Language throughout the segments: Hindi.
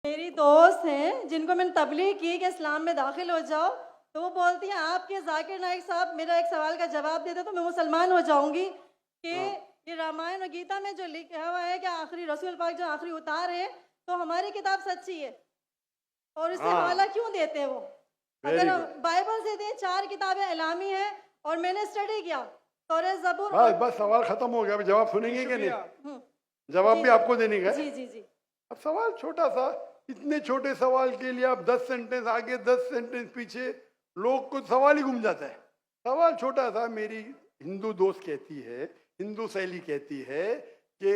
मेरी दोस्त हैं जिनको मैंने तबलीग की कि इस्लाम में दाखिल हो जाओ, तो वो बोलती हैं आपके जाकिर नाइक साहब मेरा एक सवाल का जवाब दे दे तो मैं मुसलमान हो जाऊंगी कि हाँ। ये रामायण और गीता में जो लिखा हुआ है कि आखिरी रसूल पाक जो आखिरी उतार है तो हमारी किताब सच्ची है, और इससे हाँ, हवाला क्यों देते हैं वो? अगर वेरी हम गुड। बाइबल से दें 4 किताबें इलामी हैं और मैंने स्टडी किया तौरात ज़बूर बस और बस सवाल खत्म हो गया। अभी जवाब सुनेंगे कि नहीं? हम्म, जवाब जी भी जी आपको देने का है। जी जी जी अब सवाल छोटा सा, इतने छोटे सवाल के लिए आप 10 सेंटेंस आगे 10 सेंटेंस पीछे, लोग को सवाल ही घूम जाता है। सवाल छोटा सा। मेरी हिंदू दोस्त कहती है, हिंदू शैली कहती है कि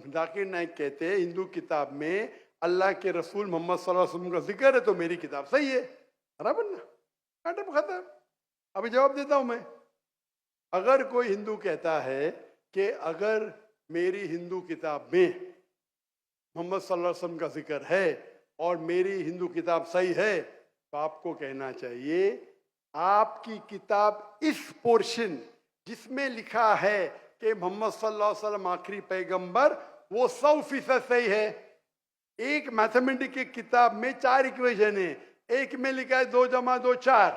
जाकिर नाइक कहते हैं हिंदू किताब में अल्लाह के रसूल मोहम्मद सल्लल्लाहु अलैहि वसल्लम का जिक्र है तो मेरी किताब सही है। बराबर ना? खत्म खत्म। अभी जवाब देता हूं मैं। अगर कोई हिंदू कहता है कि अगर मेरी हिंदू किताब में मोहम्मद सल्लल्लाहु अलैहि वसल्लम का जिक्र है और मेरी हिंदू किताब सही है, तो आपको कहना चाहिए आपकी किताब इस पोर्शन जिसमें लिखा है कि मोहम्मद सल्लल्लाहु अलैहि वसल्लम आखिरी पैगंबर, वो 100% सही है। एक मैथमेटिक्स की किताब में 4 इक्वेशन है। एक में लिखा है 2 जमा 2 4,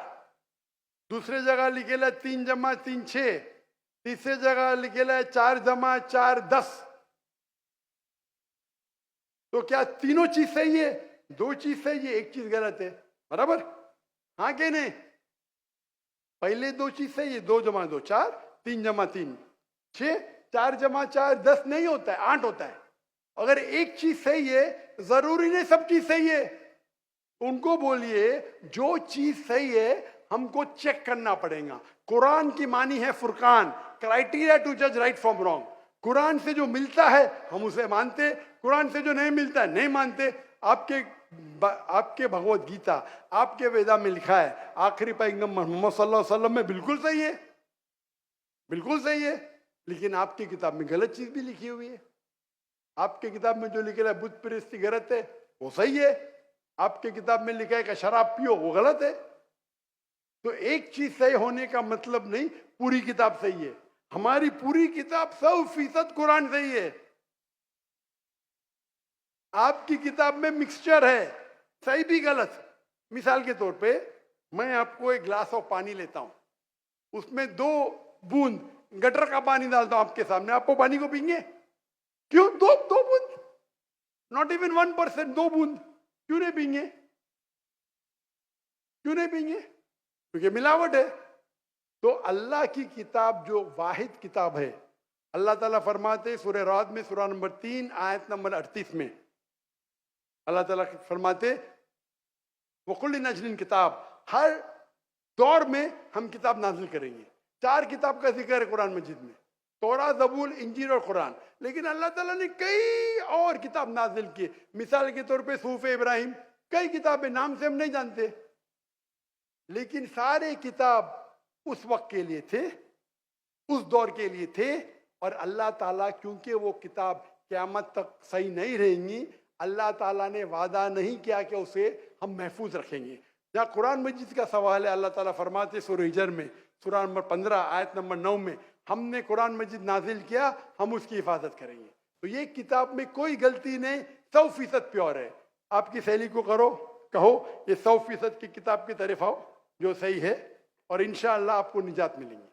दूसरे जगह लिखेला 3 जमा 3 6, तीसरे जगह लिखेला है 4 जमा 4 10। तो क्या तीनों चीज सही है? 2 चीज सही है, एक चीज गलत है। बराबर? हाँ कि नहीं? पहले 2 चीज सही है, 2 जमा 2 4, 3 जमा 3 6, 4 जमा 4 10 नहीं होता है, 8 होता है। अगर एक चीज सही है, जरूरी नहीं सब चीज सही है। उनको बोलिए जो चीज सही है हमको चेक करना पड़ेगा। कुरान की मानी है फुरकान, क्राइटेरिया टू जज राइट फ्रॉम रॉन्ग। कुरान से जो मिलता है हम उसे मानते, कुरान से जो नहीं मिलता है नहीं मानते। आपके भगवत गीता, आपके वेदा में लिखा है आखिरी पैगंबर मोहम्मद सल्लल्लाहु अलैहि वसल्लम में बिल्कुल सही है, बिल्कुल सही है। लेकिन आपकी किताब में गलत चीज भी लिखी हुई है। आपके किताब में जो लिखा है बुत परस्ती गलत है, वो सही है। आपके किताब में लिखा है कि शराब पियो, वो गलत है। तो एक चीज सही होने का मतलब नहीं पूरी किताब सही है। हमारी पूरी किताब 100% कुरान सही है। आपकी किताब में मिक्सचर है, सही भी गलत। मिसाल के तौर पे मैं आपको एक ग्लास ऑफ पानी लेता हूं, उसमें 2 बूंद गटर का पानी डालता हूं आपके सामने, आपको पानी को पीएंगे? क्यों? दो बूंद, नॉट इवन 1%, 2 बूंद क्यों नहीं पीएंगे? क्यों नहीं पीएंगे? क्योंकि मिलावट है। तो अल्लाह की किताब जो वाहिद किताब है, अल्लाह ताला फरमाते सूरह राद में सूरह नंबर 3 आयत नंबर 38 में अल्लाह ताला फरमाते वकुल नजलिन किताब, हर दौर में हम किताब नाजिल करेंगे। 4 किताब का जिक्र है कुरान मजीद में, तौरा, ज़बूर, इंजील और कुरान। लेकिन अल्लाह ताला ने कई और किताब नाजिल की। मिसाल के तौर पे सूफ़े इब्राहिम, कई किताबें नाम से हम नहीं जानते, लेकिन सारे किताब उस वक्त के लिए थे, उस दौर के लिए थे। और अल्लाह ताला क्योंकि वो किताब क़यामत तक सही नहीं रहेंगी, अल्लाह ताला ने वादा नहीं किया कि उसे हम महफूज रखेंगे। जहाँ कुरान मजीद का सवाल है, अल्लाह ताला फरमाते सूरह हिजर में सूरह नंबर 15 आयत नंबर 9 में, हमने कुरान मजीद नाजिल किया, हम उसकी हिफाजत करेंगे। तो ये किताब में कोई गलती नहीं, 100% प्योर है। आपकी सहेली को कहो ये 100% की किताब की तरफ आओ जो सही है, और इंशाअल्लाह आपको निजात मिलेंगी।